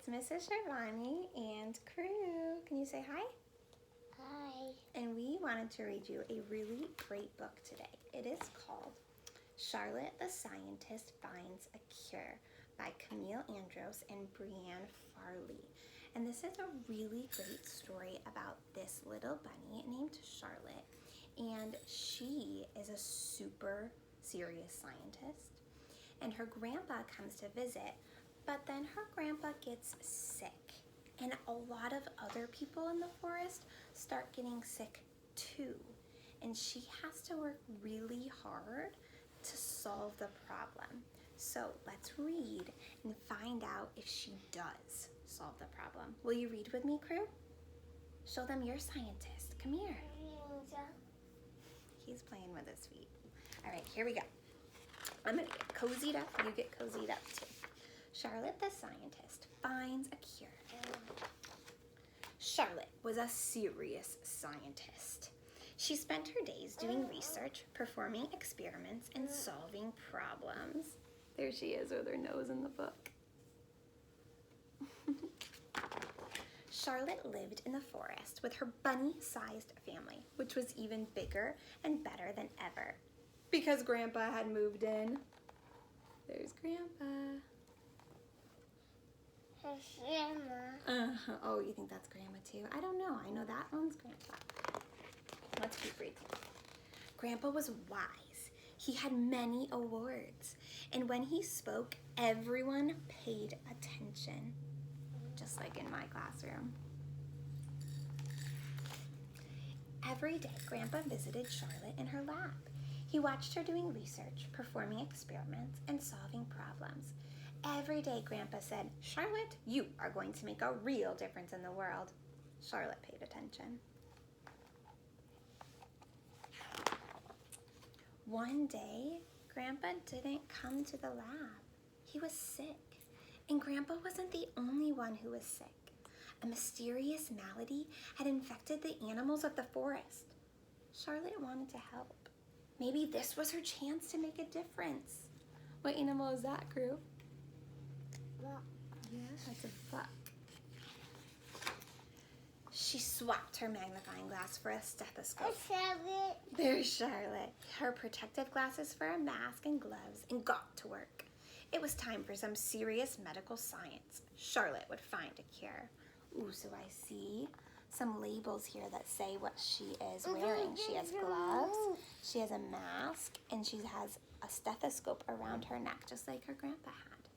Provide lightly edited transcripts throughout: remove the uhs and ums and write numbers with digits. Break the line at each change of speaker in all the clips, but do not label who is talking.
Mrs. Shivani and crew. Can you say hi?
Hi.
And we wanted to read you a really great book today. It is called Charlotte the Scientist Finds a Cure by Camille Andros and Brianne Farley. And this is a really great story about this little bunny named Charlotte. And she is a super serious scientist. And her grandpa comes to visit, but then her grandpa gets sick. And a lot of other people in the forest start getting sick too. And she has to work really hard to solve the problem. So let's read and find out if she does solve the problem. Will you read with me, crew? Show them you're a scientist. Come here. He's playing with his feet. All right, here we go. I'm gonna get cozied up. You get cozied up too. Charlotte the Scientist finds a cure. Charlotte was a serious scientist. She spent her days doing research, performing experiments, and solving problems. There she is with her nose in the book. Charlotte lived in the forest with her bunny-sized family, which was even bigger and better than ever because Grandpa had moved in. There's Grandpa.
Grandma.
Oh, you think that's Grandma too? I don't know. I know that one's Grandpa. Let's keep reading. Grandpa was wise. He had many awards. And when he spoke, everyone paid attention. Just like in my classroom. Every day, Grandpa visited Charlotte in her lab. He watched her doing research, performing experiments, and solving problems. Every day, Grandpa said, "Charlotte, you are going to make a real difference in the world." Charlotte paid attention. One day, Grandpa didn't come to the lab. He was sick. And Grandpa wasn't the only one who was sick. A mysterious malady had infected the animals of the forest. Charlotte wanted to help. Maybe this was her chance to make a difference. What animal is that, crew?
Well,
Yeah, that's a buck. She swapped her magnifying glass for a stethoscope.
Charlotte.
There's Charlotte, her protective glasses for a mask and gloves, and got to work. It was time for some serious medical science. Charlotte would find a cure. Ooh, so I see some labels here that say what she is wearing. She has gloves, she has a mask, and she has a stethoscope around her neck, just like her grandpa had.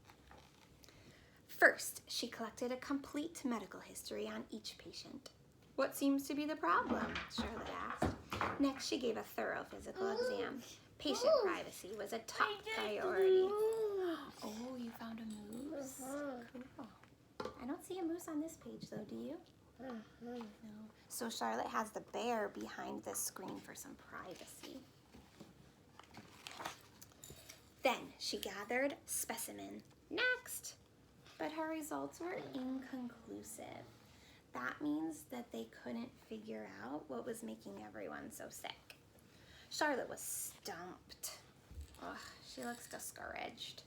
First, she collected a complete medical history on each patient. What seems to be the problem? Charlotte asked. Next, she gave a thorough physical exam. Patient privacy was a top priority. Oh, you found a moose? Cool. I don't see a moose on this page though, do you? No. So Charlotte has the bear behind this screen for some privacy. Then she gathered specimen. Next! But her results were inconclusive. That means that they couldn't figure out what was making everyone so sick. Charlotte was stumped. Ugh, she looks discouraged.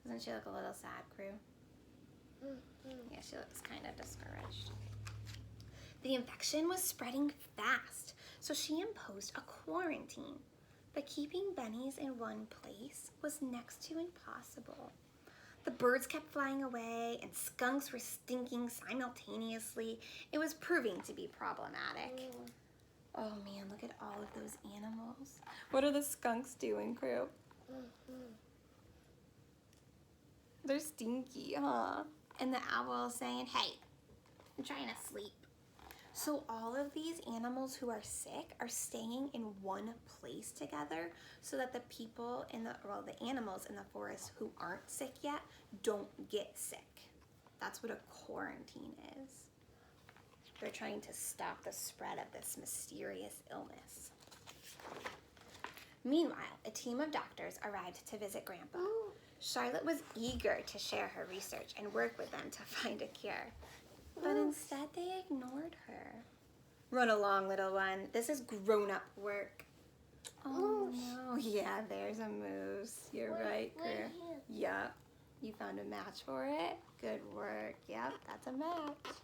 Doesn't she look a little sad, crew? Yeah, she looks kind of discouraged. The infection was spreading fast, so she imposed a quarantine. But keeping bunnies in one place was next to impossible. The birds kept flying away, and skunks were stinking simultaneously. It was proving to be problematic. Oh man, look at all of those animals. What are the skunks doing, crew? They're stinky, huh? And the owl is saying, "Hey, I'm trying to sleep." So all of these animals who are sick are staying in one place together so that the people the animals in the forest who aren't sick yet don't get sick. That's what a quarantine is. They're trying to stop the spread of this mysterious illness. Meanwhile, a team of doctors arrived to visit Grandpa. Charlotte was eager to share her research and work with them to find a cure. But instead, they ignored her. Run along, little one. This is grown-up work. Oh, no. Yeah, there's a moose. You're right, crew. Yeah. You found a match for it? Good work. Yep, that's a match.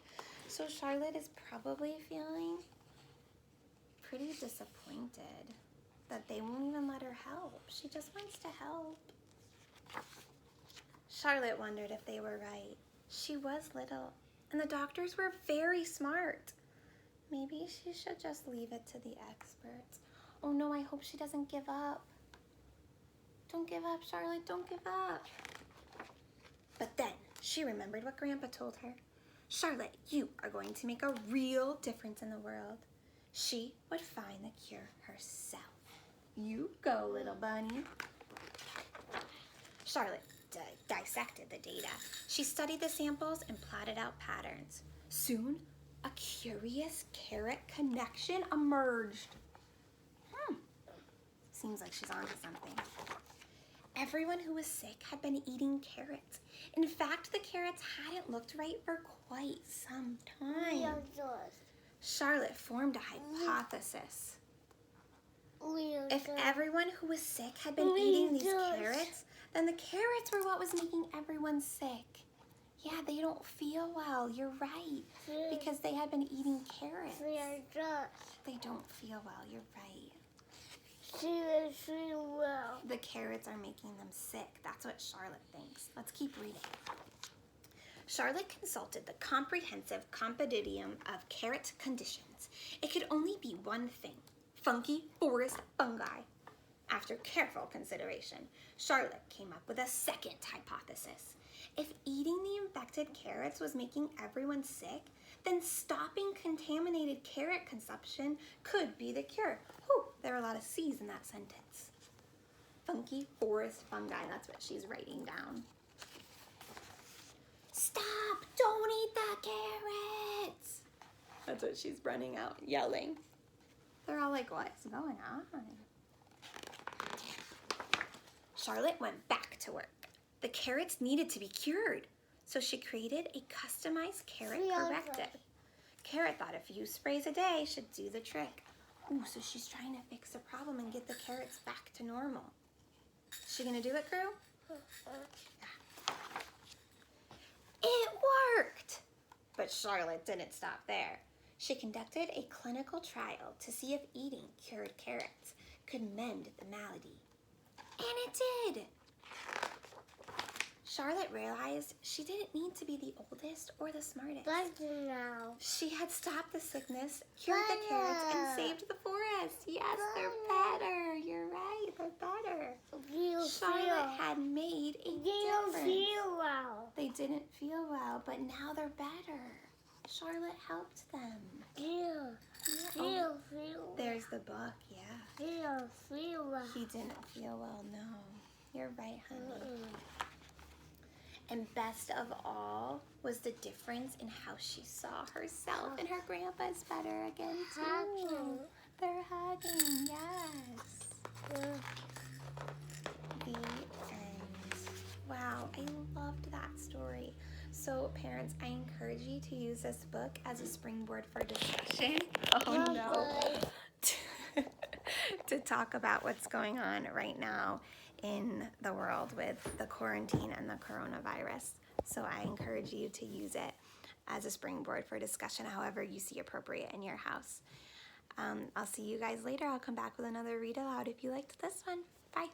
So Charlotte is probably feeling pretty disappointed that they won't even let her help. She just wants to help. Charlotte wondered if they were right. She was little, and the doctors were very smart. Maybe she should just leave it to the experts. Oh no, I hope she doesn't give up. Don't give up, Charlotte, don't give up. But then she remembered what Grandpa told her. Charlotte, you are going to make a real difference in the world. She would find the cure herself. You go, little bunny. Charlotte dissected the data. She studied the samples and plotted out patterns. Soon, a curious carrot connection emerged. Seems like she's onto something. Everyone who was sick had been eating carrots. In fact, the carrots hadn't looked right for quite some time. Charlotte formed a hypothesis. If everyone who was sick had been eating these carrots, then the carrots were what was making everyone sick. Yeah, they don't feel well. You're right. Because they had been eating carrots. They don't feel well. You're right. The carrots are making them sick. That's what Charlotte thinks. Let's keep reading. Charlotte consulted the comprehensive compendium of carrot conditions. It could only be one thing: funky forest fungi. After careful consideration, Charlotte came up with a second hypothesis. If eating the infected carrots was making everyone sick, then stopping contaminated carrot consumption could be the cure. Whew, there are a lot of C's in that sentence. Funky forest fungi, that's what she's writing down. Stop! Don't eat the carrots! That's what she's running out, yelling. They're all like, what's going on? Charlotte went back to work. The carrots needed to be cured, so she created a customized carrot corrective. Carrot thought a few sprays a day should do the trick. Ooh, so she's trying to fix the problem and get the carrots back to normal. Is she gonna do it, crew? It worked! But Charlotte didn't stop there. She conducted a clinical trial to see if eating cured carrots could mend the malady. And it did! Charlotte realized she didn't need to be the oldest or the smartest. She had stopped the sickness, cured the carrots, and saved the forest. Yes, they're better. You're right, they're better. Charlotte had made a difference. They didn't feel well, but now they're better. Charlotte helped them. There's the book, yeah. He didn't feel well, no. You're right, honey. And best of all was the difference in how she saw herself, and her grandpa's better again too. They're hugging, yes. The end. Wow, I loved that story. So parents, I encourage you to use this book as a springboard for discussion. Oh no. To talk about what's going on right now in the world with the quarantine and the coronavirus. So I encourage you to use it as a springboard for discussion, however you see appropriate in your house. I'll see you guys later. I'll come back with another read aloud if you liked this one. Bye.